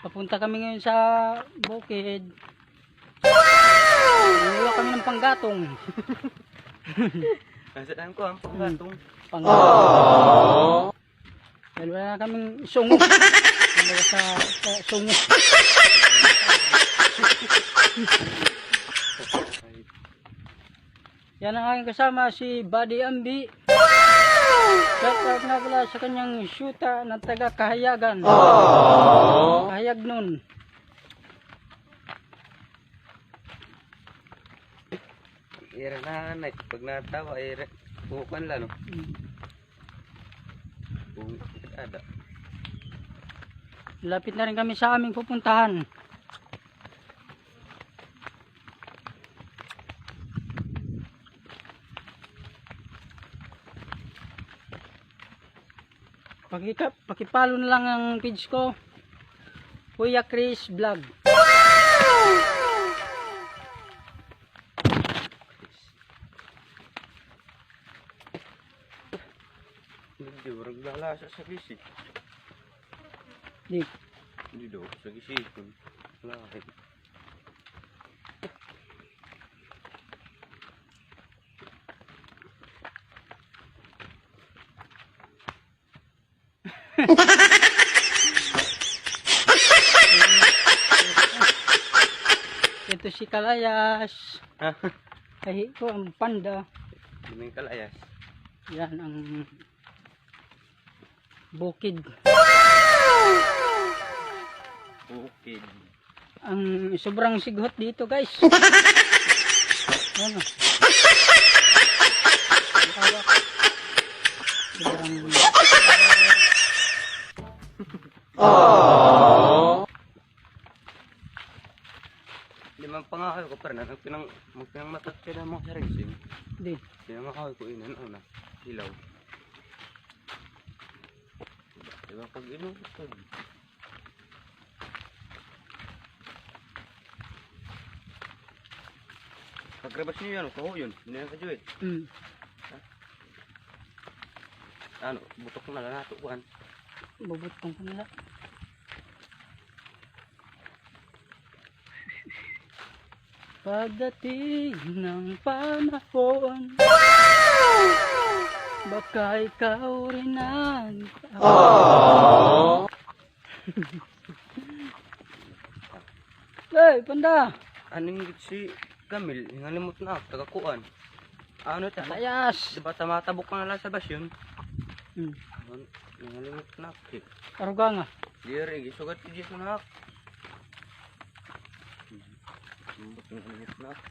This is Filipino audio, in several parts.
Papunta kami ngayon sa bukid. Wow! Kami ng panggatong. Nasaan ko ang panggatong. Panggatong. Dahil wala na kaming sungo. Sa sungo. Yan ang aking kasama, si Buddy Ambi. Shout out na pala sa kanyang syuta ng taga Kahayagan. Kahayag nun. Ira na night. Pag natawa, ira. Bukan lang, no? Ada. Lapit na rin kami sa aming pupuntahan. Pakipalo na lang ang page ko, Kuya Chris Vlog. Hindi, warang lalasa sa gisi. Hindi daw, sa gisi. Lahat. Ito si Kalayas. Kahit ko ang panda. Hindi yung kalayas. Yan ang bukid. Bukid. Ang sobrang sighot dito, guys. Ano? Sobrang Limang pangahoy ko pero magpinang matat ka na mga saringsin. Di. Pinangahoy ko inan una. Hilaw. Diba pag inutod. Pagrebas niyo yan, kaho yun. Hindi na kajuit. Ano, butok na lang nato kuhan. Bubutong ko nila. Pagdating ng panahon, baka ikaw rin ang Hey, panda! Anong si Camille, hingalimot na ako, tagakuan. Ano ito? Kalayas! Diba tamatabok ka na lang sa bas yun? Hmm. Hingalimot na ako. Aruga nga. Diri, isugat ko dito na ako. Hingalimot na ako.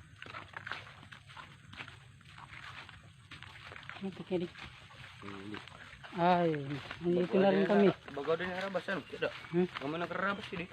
Ano ito? Ay, nandito na rin kami. Bagaw din harabas, ano? Kaya, kami nakarabas yun eh.